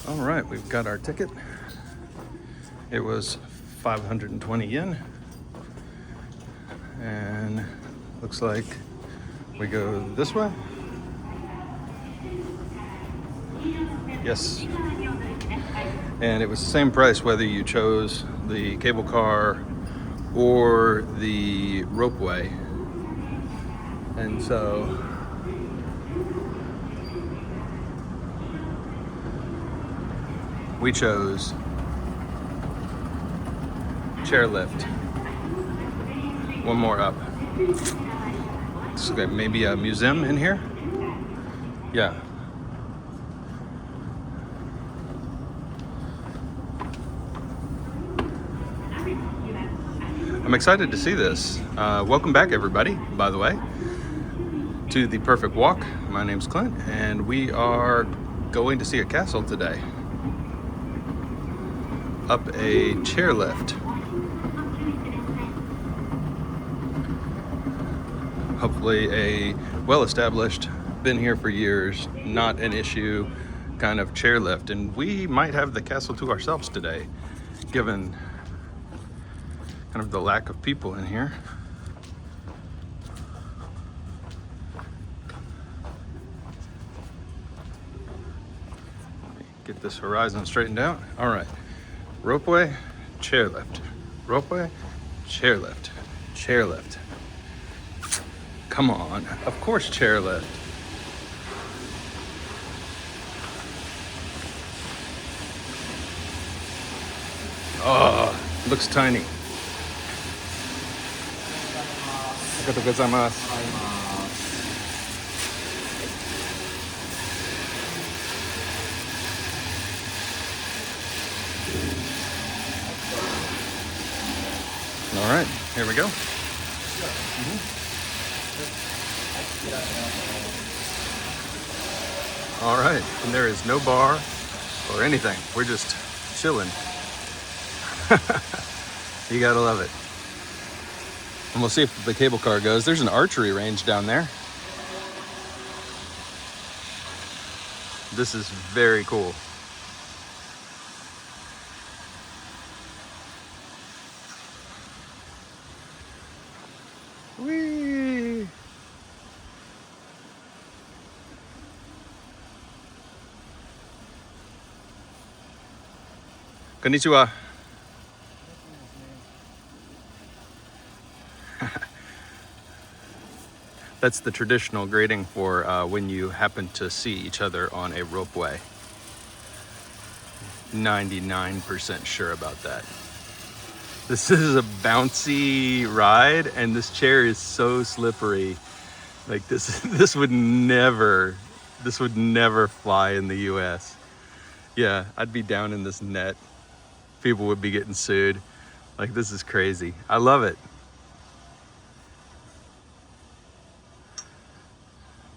All right, we've got our ticket. It was 520 yen. And looks like we go this way. Yes. And it was the same price whether you chose the cable car or the ropeway. And so we chose Chairlift. One more up. It's got maybe a museum in here. Yeah. I'm excited to see this. Welcome back, everybody, by the way, to The Perfect Walk. My name's Clint, and we are going to see a castle today. Up a chairlift. Hopefully a well-established, been here for years, not an issue kind of chairlift. And we might have the castle to ourselves today, given kind of the lack of people in here. Get this horizon straightened out. All right. Ropeway, chairlift. Ropeway, chairlift. Chairlift. Come on. Of course, chairlift. Oh, looks tiny. Arigatou gozaimasu. All right, here we go. All right, and there is no bar or anything. We're just chilling. You gotta love it. And we'll see if the cable car goes. There's an archery range down there. This is very cool. Whee! Konnichiwa. That's the traditional greeting for when you happen to see each other on a ropeway. 99% sure about that. This is a bouncy ride, and this chair is so slippery. Like this would never fly in the US. Yeah, I'd be down in this net. People would be getting sued. Like, this is crazy. I love it.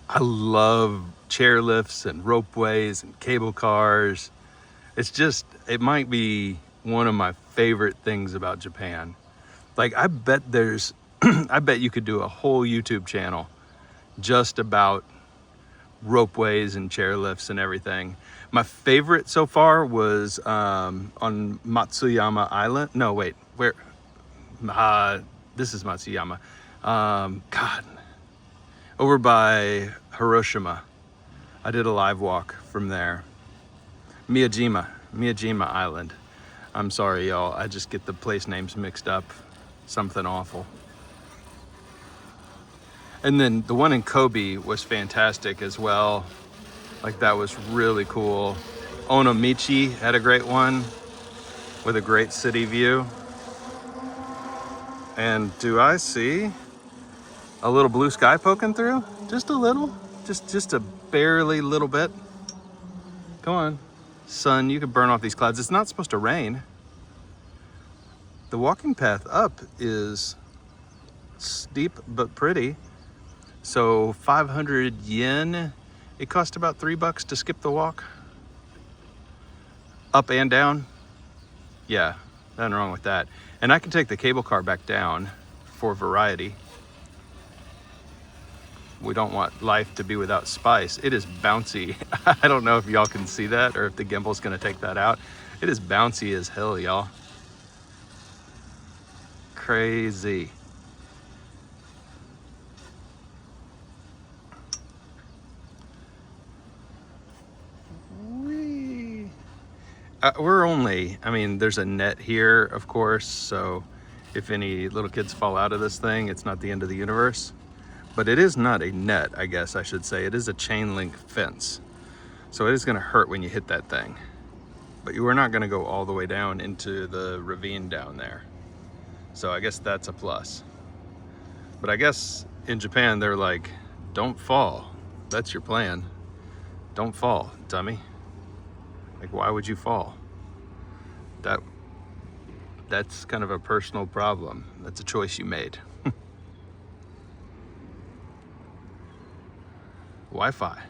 I love chairlifts and ropeways and cable cars. It might be one of my favorite things about Japan. Like, I bet I bet you could do a whole YouTube channel just about ropeways and chairlifts and everything. My favorite so far was on Matsuyama Island. No, wait, where? This is Matsuyama. God, over by Hiroshima. I did a live walk from there. Miyajima Island. I'm sorry, y'all. I just get the place names mixed up. Something awful. And then the one in Kobe was fantastic as well. Like, that was really cool. Onomichi had a great one with a great city view. And do I see a little blue sky poking through? Just a little, just a barely little bit. Come on, sun, you can burn off these clouds. It's not supposed to rain. The walking path up is steep but pretty. So 500 yen. It cost about $3 to skip the walk. Up and down. Yeah, nothing wrong with that. And I can take the cable car back down for variety. we don't want life to be without spice. It is bouncy. I don't know if y'all can see that or if the gimbal's gonna take that out. It is bouncy as hell, y'all. Crazy. We're only, I mean, there's a net here, of course, so if any little kids fall out of this thing, it's not the end of the universe. But it is not a net, I guess I should say. It is a chain link fence. So it is gonna hurt when you hit that thing. But you are not gonna go all the way down into the ravine down there. So I guess that's a plus. But I guess in Japan, they're like, don't fall. That's your plan. Don't fall, dummy. Like, why would you fall? That's kind of a personal problem. That's a choice you made. Wi-Fi.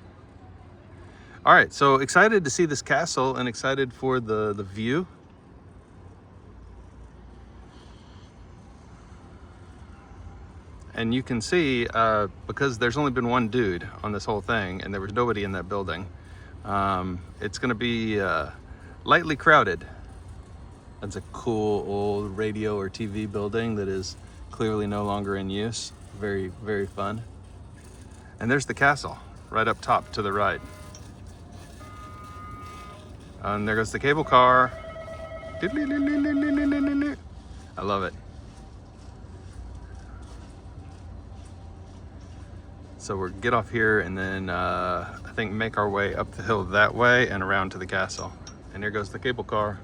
All right, so excited to see this castle and excited for the view. And you can see, because there's only been one dude on this whole thing and there was nobody in that building, it's gonna be lightly crowded. That's a cool old radio or TV building that is clearly no longer in use. Very, very fun. And there's the castle right up top to the right. And there goes the cable car. I love it. So we'll get off here and then I think make our way up the hill that way and around to the castle. And there goes the cable car.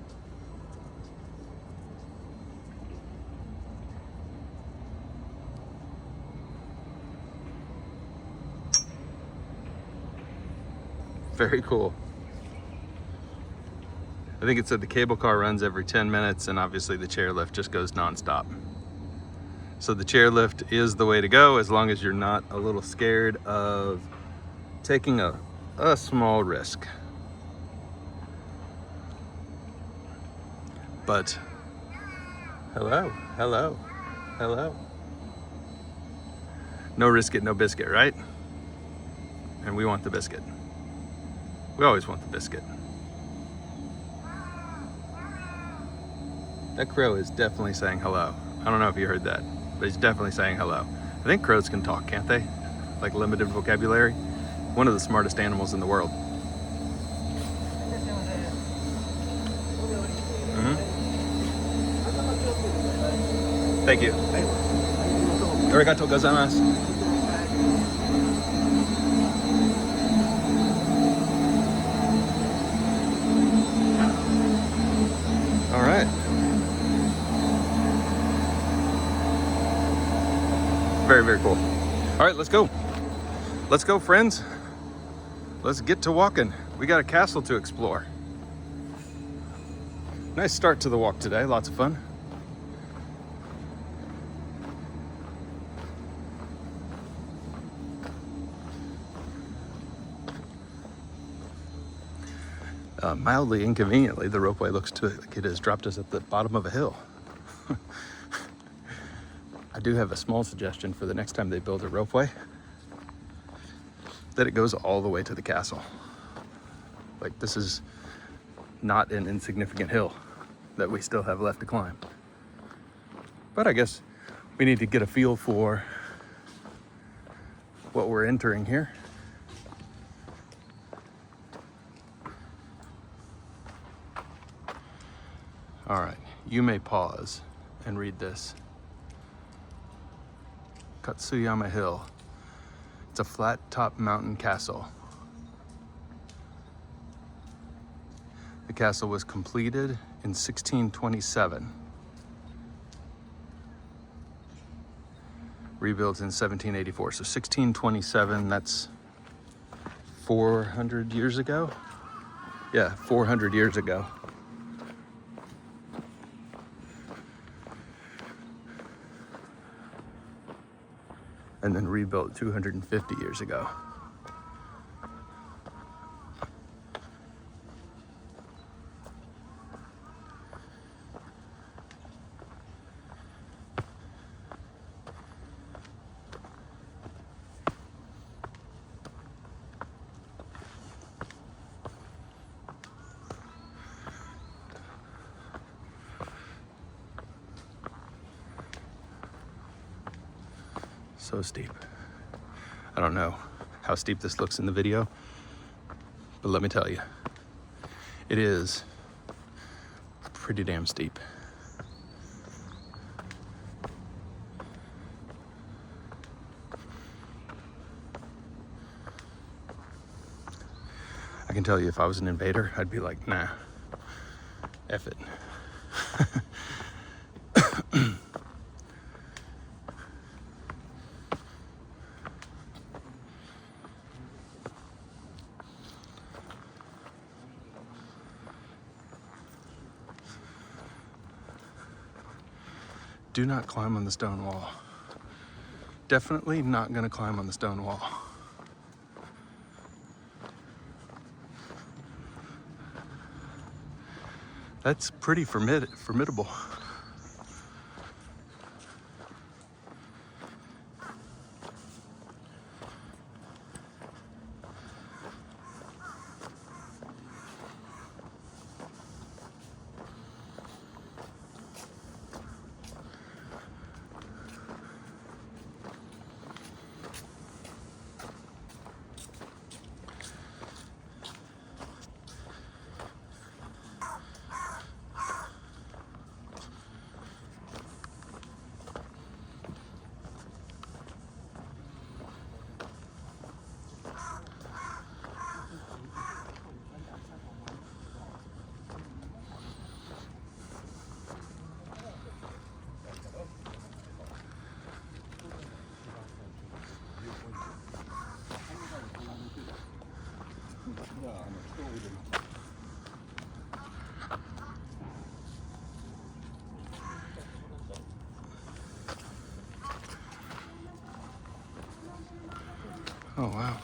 Very cool. I think it said the cable car runs every 10 minutes and obviously the chairlift just goes nonstop. So the chairlift is the way to go as long as you're not a little scared of taking a small risk. But hello, hello, hello. No risk it, no biscuit, right? And we want the biscuit. We always want the biscuit. That crow is definitely saying hello. I don't know if you heard that, but he's definitely saying hello. I think crows can talk, can't they? Like limited vocabulary. One of the smartest animals in the world. Thank you. Arigatou gozaimasu. All right. Very, very cool. All right, let's go. Let's go, friends. Let's get to walking. We got a castle to explore. Nice start to the walk today. Lots of fun. Mildly inconveniently, the ropeway looks like it has dropped us at the bottom of a hill. I do have a small suggestion for the next time they build a ropeway, that it goes all the way to the castle. Like, this is not an insignificant hill that we still have left to climb. But I guess we need to get a feel for what we're entering here. All right, you may pause and read this. Matsuyama Hill. It's a flat-top mountain castle. The castle was completed in 1627. Rebuilt in 1784. So 1627, that's 400 years ago? Yeah, 400 years ago. And then rebuilt 250 years ago. So steep. I don't know how steep this looks in the video, but let me tell you, it is pretty damn steep. I can tell you, if I was an invader, I'd be like, nah, F it. Do not climb on the stone wall. Definitely not gonna climb on the stone wall. That's pretty formidable. Oh, wow.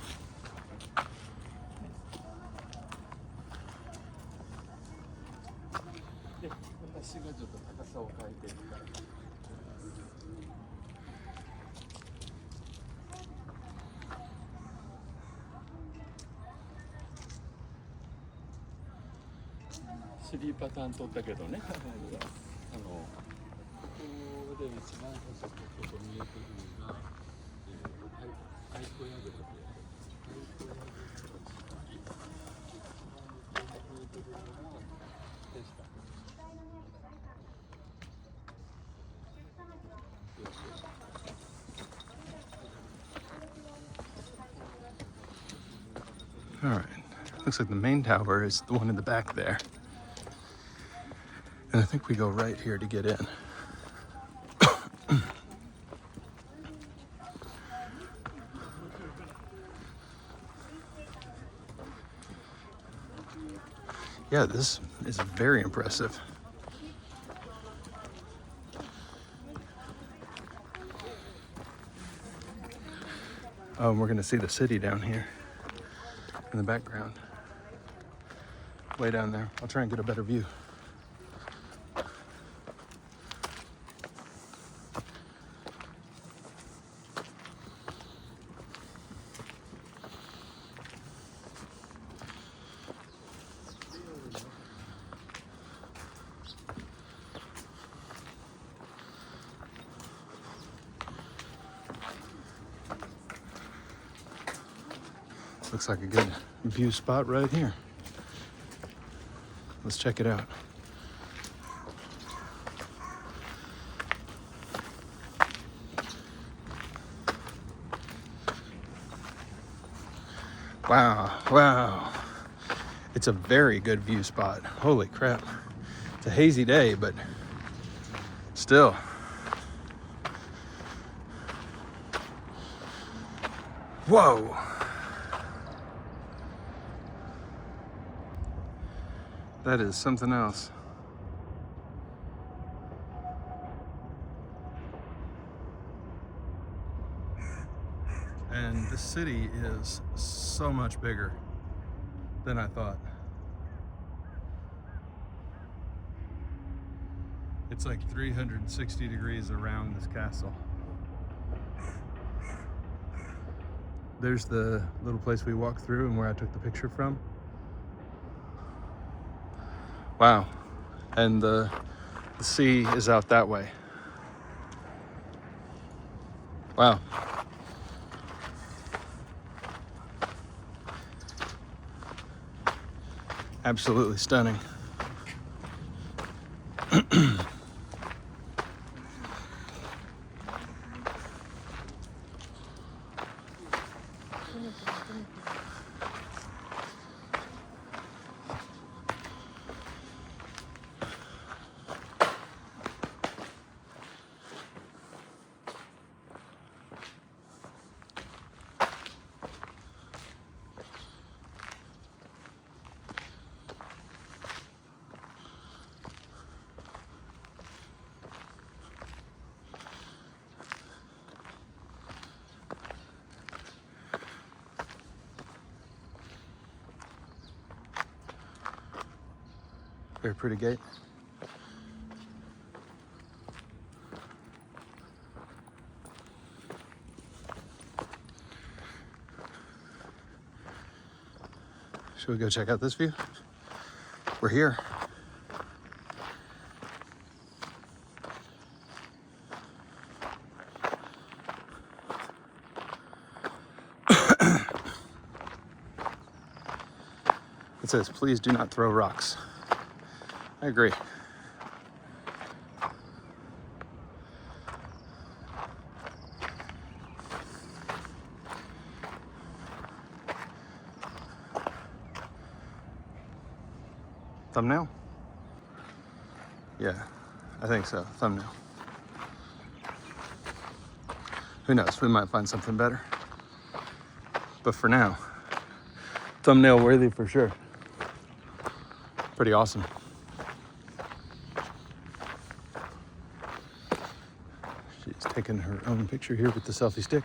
All right, looks like the main tower is the one in the back there. And I think we go right here to get in. Yeah, this is very impressive. Oh, and we're gonna see the city down here in the background. Way down there. I'll try and get a better view. Looks like a good view spot right here. Let's check it out. Wow, wow. It's a very good view spot. Holy crap. It's a hazy day, but still. Whoa. That is something else. And the city is so much bigger than I thought. It's like 360 degrees around this castle. There's the little place we walked through and where I took the picture from. Wow. And the sea is out that way. Wow. Absolutely stunning. Very pretty gate. Should we go check out this view? We're here. It says, please do not throw rocks. I agree. Thumbnail? Yeah, I think so. Thumbnail. Who knows? We might find something better. But for now, thumbnail worthy for sure. Pretty awesome. She's taking her own picture here with the selfie stick.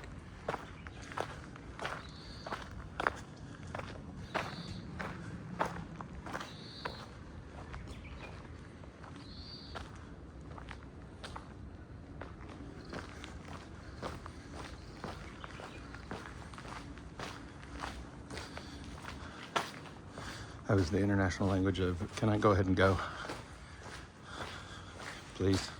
That was the international language of, can I go ahead and go? Please.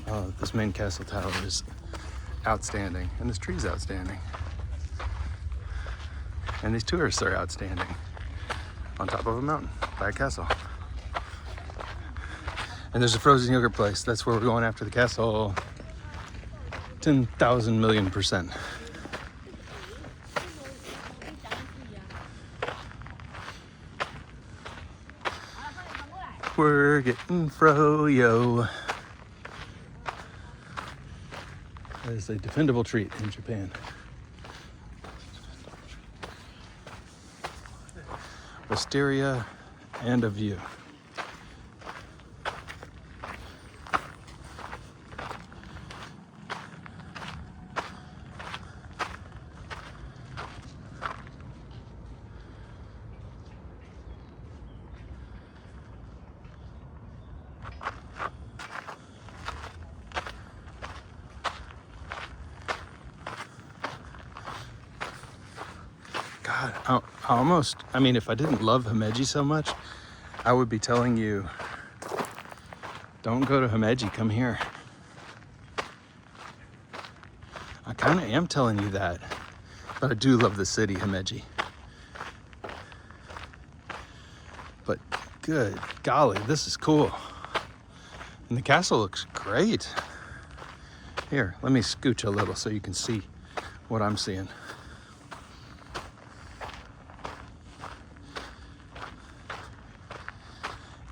Oh, this main castle tower is outstanding, and this tree's outstanding. And these tourists are outstanding. On top of a mountain by a castle. And there's a frozen yogurt place. That's where we're going after the castle. 10,000 million %. We're getting froyo. That is a defendable treat in Japan. Wisteria and a view. God, I mean, if I didn't love Himeji so much, I would be telling you, don't go to Himeji, come here. I kind of am telling you that, but I do love the city, Himeji. But good golly, this is cool. And the castle looks great. Here, let me scooch a little so you can see what I'm seeing.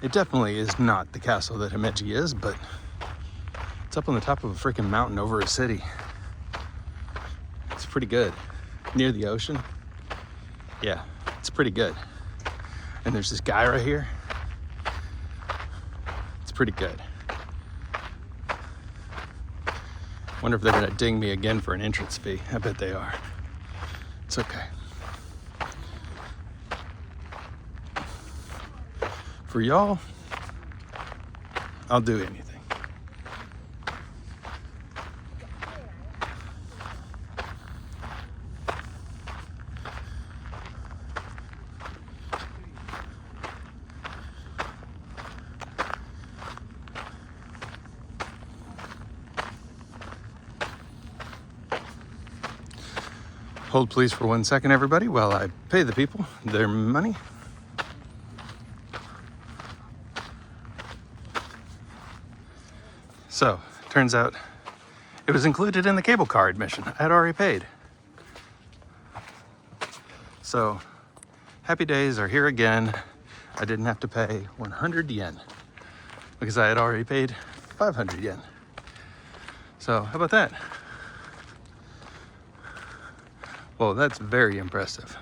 It definitely is not the castle that Himeji is, but it's up on the top of a freaking mountain over a city. It's pretty good. Near the ocean. Yeah, it's pretty good. And there's this guy right here. It's pretty good. Wonder if they're gonna ding me again for an entrance fee. I bet they are. It's okay. For y'all, I'll do anything. Hold please for 1 second, everybody, while I pay the people their money. So, turns out it was included in the cable car admission. I had already paid. So, happy days are here again. I didn't have to pay 100 yen because I had already paid 500 yen. So, how about that? Well, that's very impressive.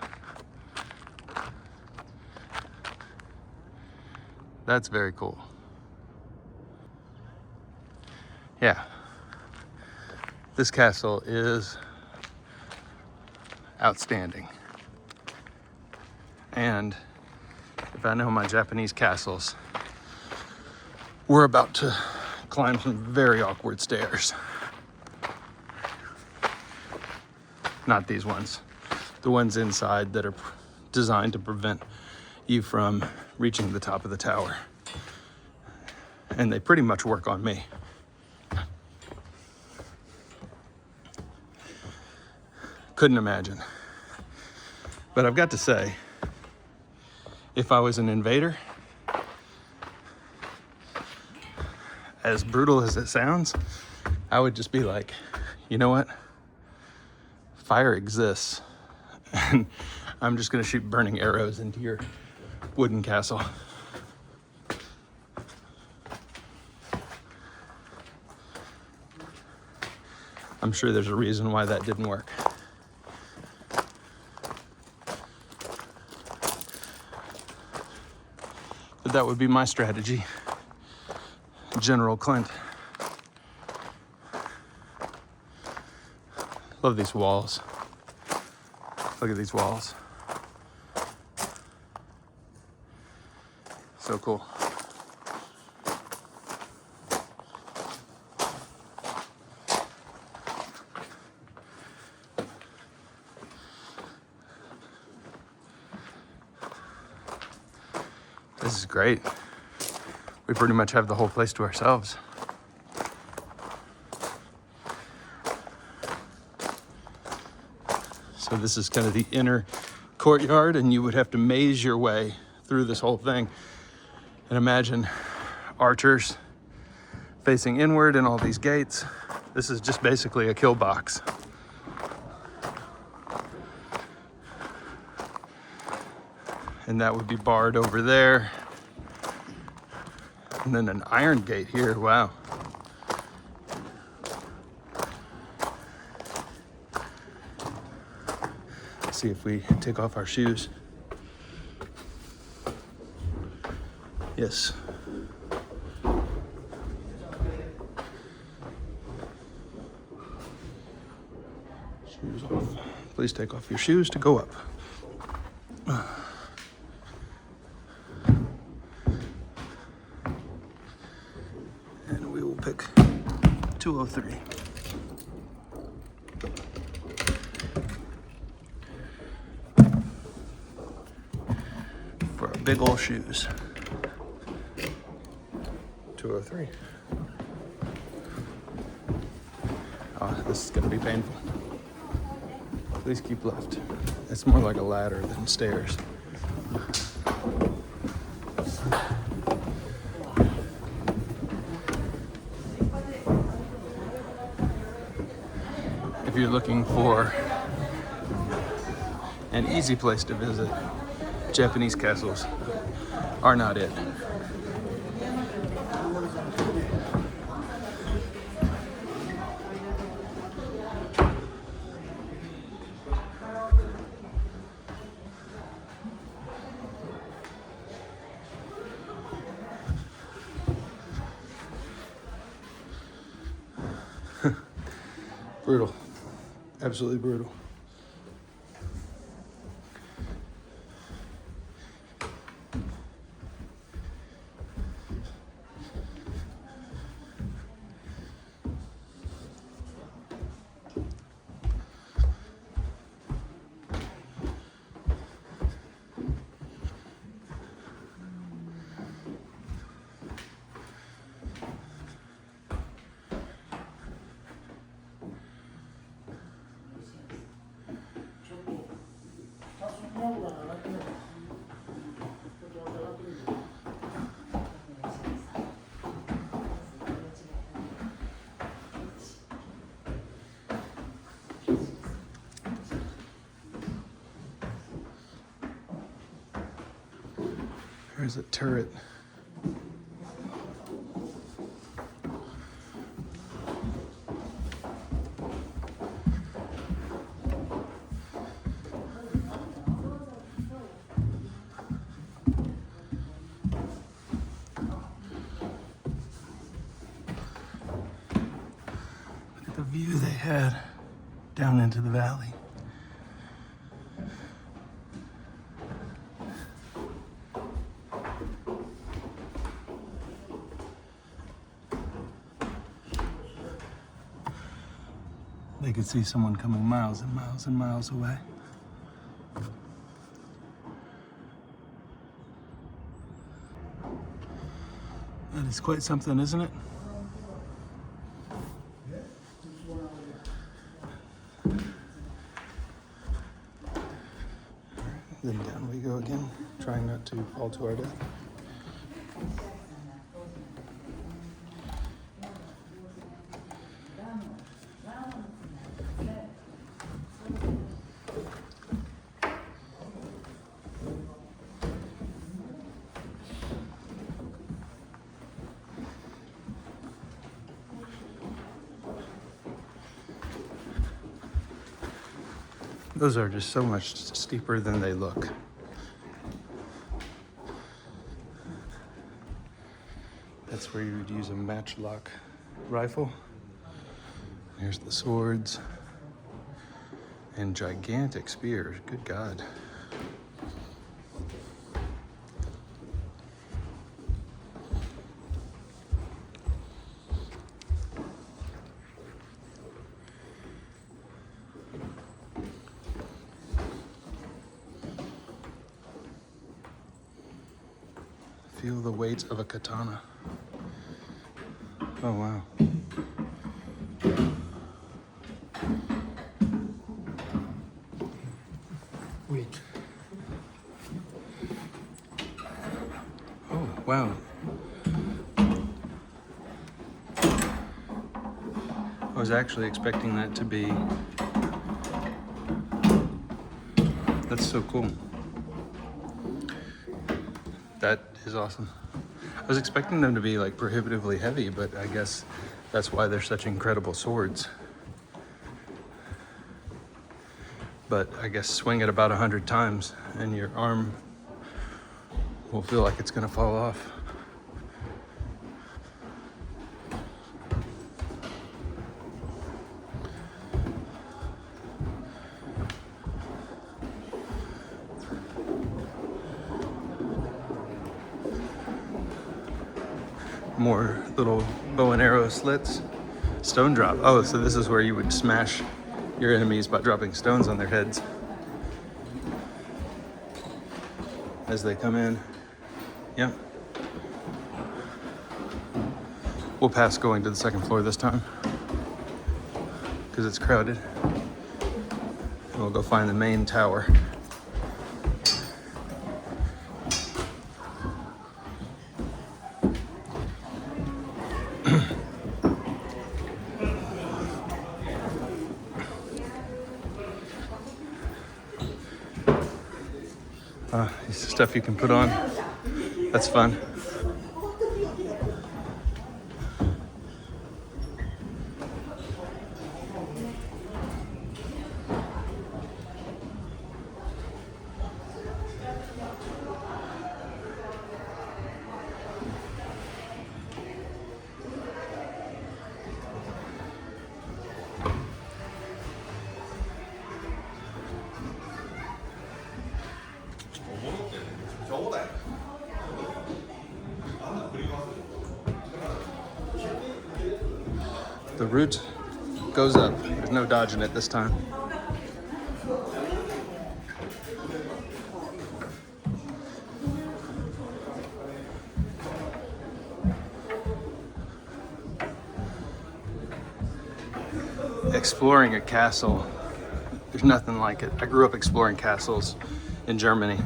That's very cool. Yeah. This castle is outstanding. And if I know my Japanese castles, we're about to climb some very awkward stairs. Not these ones. The ones inside that are designed to prevent you from reaching the top of the tower. And they pretty much work on me. Couldn't imagine. But I've got to say, if I was an invader, as brutal as it sounds, I would just be like, you know what? Fire exists, and I'm just gonna shoot burning arrows into your wooden castle. I'm sure there's a reason why that didn't work. But that would be my strategy, General Clint. Love these walls. Look at these walls. So cool. This is great. We pretty much have the whole place to ourselves. So this is kind of the inner courtyard, and you would have to maze your way through this whole thing. And imagine archers facing inward and all these gates. This is just basically a kill box. And that would be barred over there. And then an iron gate here, wow. Let's see if we take off our shoes. Yes. Shoes off. Please take off your shoes to go up. And we will pick 203. For our big old shoes. 203. Oh, this is gonna be painful. Please keep left. It's more like a ladder than stairs. If you're looking for an easy place to visit, Japanese castles are not it. Brutal. Absolutely brutal. There's a turret. Look at the view they had down into the valley. They could see someone coming miles and miles and miles away. That is quite something, isn't it? Then down we go again, trying not to fall to our death. Those are just so much steeper than they look. That's where you would use a matchlock rifle. Here's the swords and gigantic spears. Good God. Feel the weight of a katana. Oh, wow. Wait. Oh, wow. I was actually expecting that to be... That's so cool. That is awesome. I was expecting them to be like prohibitively heavy, but I guess that's why they're such incredible swords. But I guess swing it about 100 times and your arm will feel like it's gonna fall off. More little bow and arrow slits. Stone drop. Oh, so this is where you would smash your enemies by dropping stones on their heads as they come in. Yep. We'll pass going to the second floor this time because it's crowded. And we'll go find the main tower. Stuff you can put on. That's fun. The route goes up. There's no dodging it this time. Exploring a castle, there's nothing like it. I grew up exploring castles in Germany.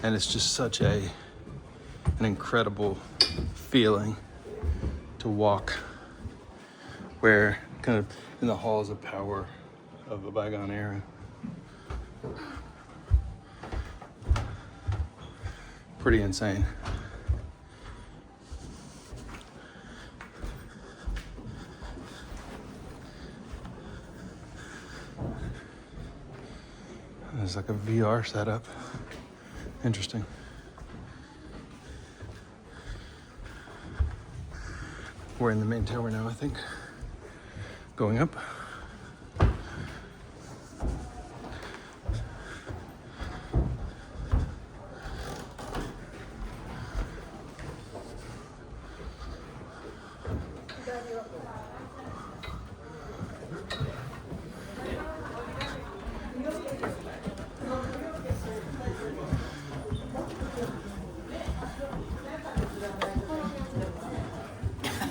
And it's just such an incredible feeling to walk where kind of in the halls of power of a bygone era. pretty insane. There's like a VR setup. Interesting. We're in the main tower now, I think. Going up.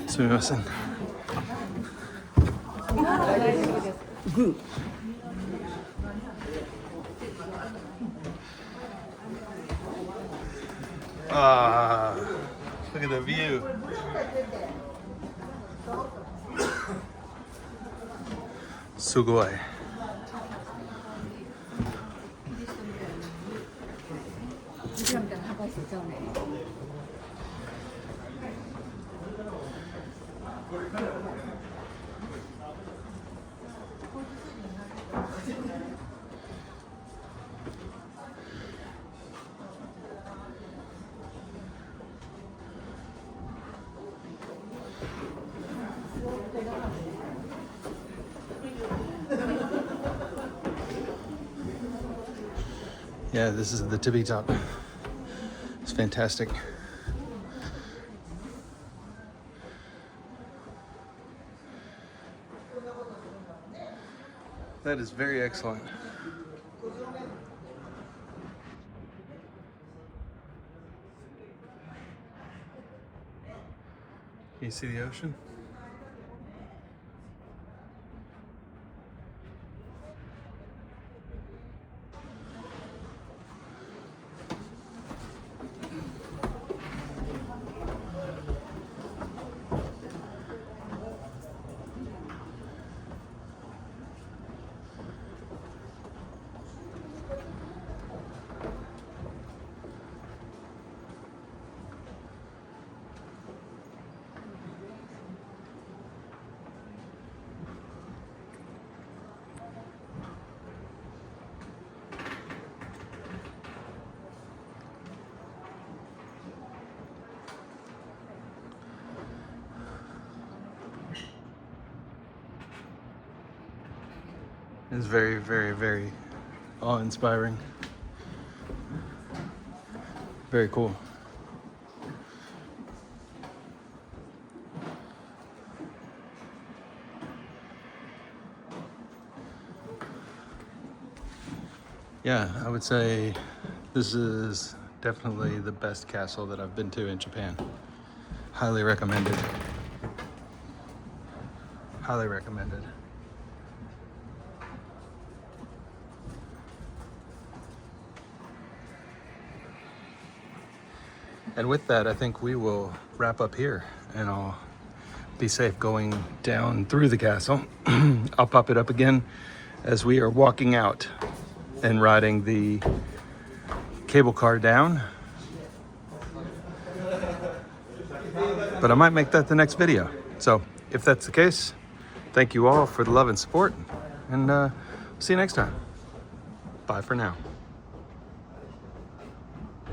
Sumimasen. Ah, look at the view. Sugoi. Yeah, this is the tippy top. It's fantastic. That is very excellent. Can you see the ocean? It's very, very, very awe-inspiring. Very cool. Yeah, I would say this is definitely the best castle that I've been to in Japan. Highly recommended. Highly recommended. And with that, I think we will wrap up here, and I'll be safe going down through the castle. I'll pop it up again as we are walking out and riding the cable car down. But I might make that the next video. So if that's the case, thank you all for the love and support, and see you next time. Bye for now.